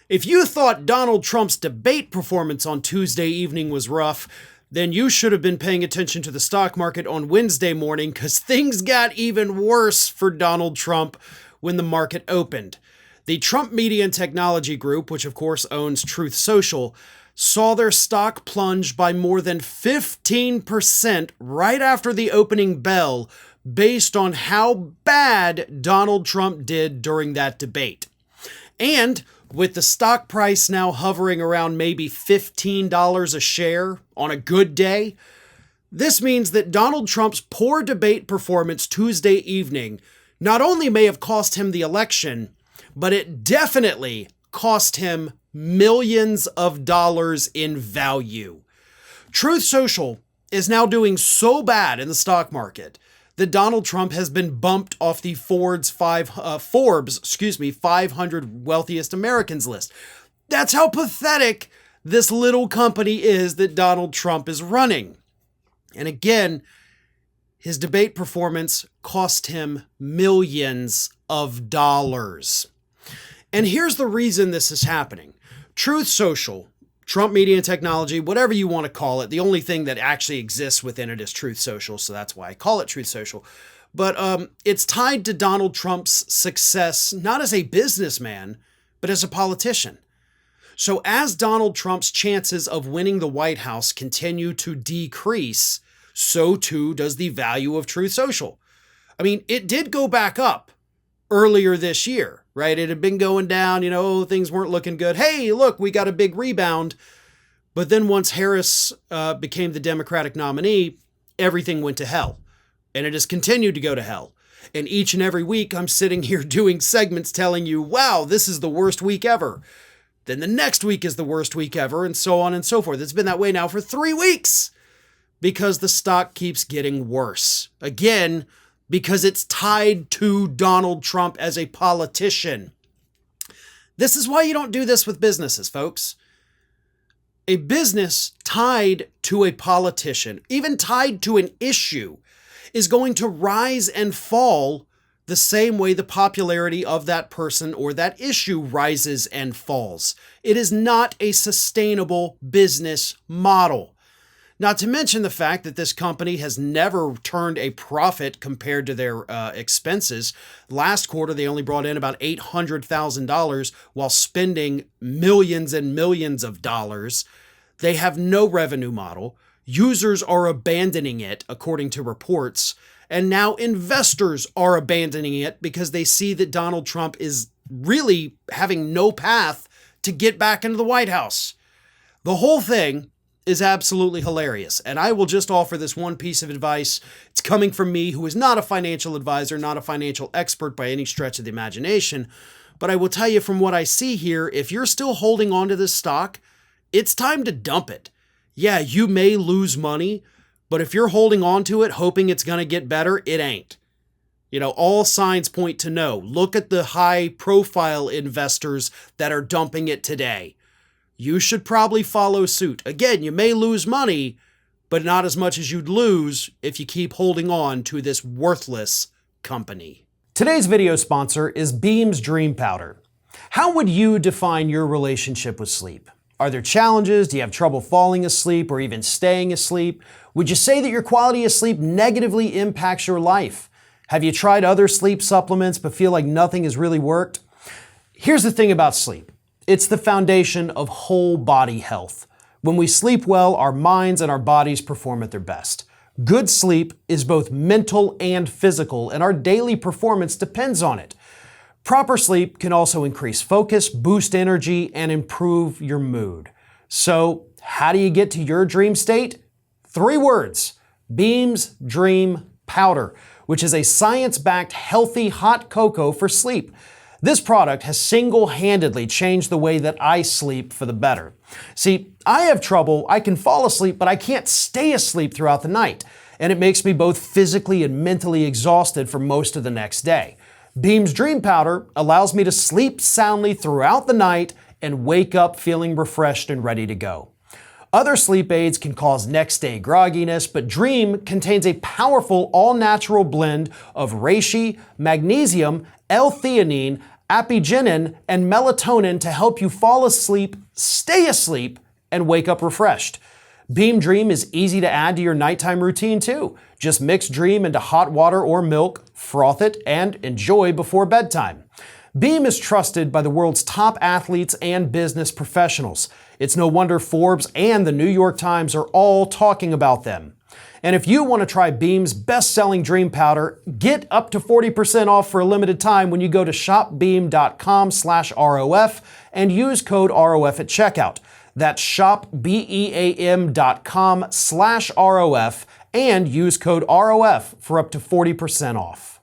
If you thought Donald Trump's debate performance on Tuesday evening was rough, then you should have been paying attention to the stock market on Wednesday morning, because things got even worse for Donald Trump when the market opened. The Trump Media and Technology Group, which of course owns Truth Social, saw their stock plunge by more than 15% right after the opening bell, based on how bad Donald Trump did during that debate. And with the stock price now hovering around maybe $15 a share on a good day, this means that Donald Trump's poor debate performance Tuesday evening not only may have cost him the election, but it definitely cost him millions of dollars in value. Truth Social is now doing so bad in the stock market that Donald Trump has been bumped off the Forbes 500 wealthiest Americans list. That's how pathetic this little company is that Donald Trump is running. And again, his debate performance cost him millions of dollars. And here's the reason this is happening. Truth Social, Trump Media and Technology, whatever you want to call it, the only thing that actually exists within it is Truth Social, so that's why I call it Truth Social. But it's tied to Donald Trump's success, not as a businessman, but as a politician. So as Donald Trump's chances of winning the White House continue to decrease, so too does the value of Truth Social. I mean, it did go back up earlier this year, right? It had been going down, things weren't looking good. Hey, look, we got a big rebound. But then once Harris became the Democratic nominee, everything went to hell. And it has continued to go to hell. And each and every week, I'm sitting here doing segments telling you, wow, this is the worst week ever. Then the next week is the worst week ever, and so on and so forth. It's been that way now for 3 weeks because the stock keeps getting worse. Again, because it's tied to Donald Trump as a politician. This is why you don't do this with businesses, folks. A business tied to a politician, even tied to an issue, is going to rise and fall the same way the popularity of that person or that issue rises and falls. It is not a sustainable business model. Not to mention the fact that this company has never turned a profit compared to their expenses. Last quarter, they only brought in about $800,000 while spending millions and millions of dollars. They have no revenue model. Users are abandoning it, according to reports. And now investors are abandoning it because they see that Donald Trump is really having no path to get back into the White House. The whole thing is absolutely hilarious. And I will just offer this one piece of advice. It's coming from me, who is not a financial advisor, not a financial expert by any stretch of the imagination. But I will tell you from what I see here, if you're still holding on to this stock, it's time to dump it. Yeah, you may lose money, but if you're holding on to it, hoping it's going to get better, it ain't. All signs point to no. Look at the high profile investors that are dumping it today. You should probably follow suit. Again, you may lose money, but not as much as you'd lose if you keep holding on to this worthless company. Today's video sponsor is Beam's Dream Powder. How would you define your relationship with sleep? Are there challenges? Do you have trouble falling asleep or even staying asleep? Would you say that your quality of sleep negatively impacts your life? Have you tried other sleep supplements but feel like nothing has really worked? Here's the thing about sleep. It's the foundation of whole body health. When we sleep well, our minds and our bodies perform at their best. Good sleep is both mental and physical, and our daily performance depends on it. Proper sleep can also increase focus, boost energy, and improve your mood. So, how do you get to your dream state? 3 words: Beam's Dream Powder, which is a science-backed healthy hot cocoa for sleep. This product has single-handedly changed the way that I sleep for the better. See, I have trouble. I can fall asleep, but I can't stay asleep throughout the night, and it makes me both physically and mentally exhausted for most of the next day. Beam's Dream Powder allows me to sleep soundly throughout the night and wake up feeling refreshed and ready to go. Other sleep aids can cause next-day grogginess, but Dream contains a powerful all-natural blend of reishi, magnesium, L-theanine, apigenin, and melatonin to help you fall asleep, stay asleep, and wake up refreshed. Beam Dream is easy to add to your nighttime routine too. Just mix Dream into hot water or milk, froth it, and enjoy before bedtime. Beam is trusted by the world's top athletes and business professionals. It's no wonder Forbes and the New York Times are all talking about them. And if you want to try Beam's best-selling Dream Powder, get up to 40% off for a limited time when you go to shopbeam.com/ROF and use code ROF at checkout. That's shopbeam.com/ROF and use code ROF for up to 40% off.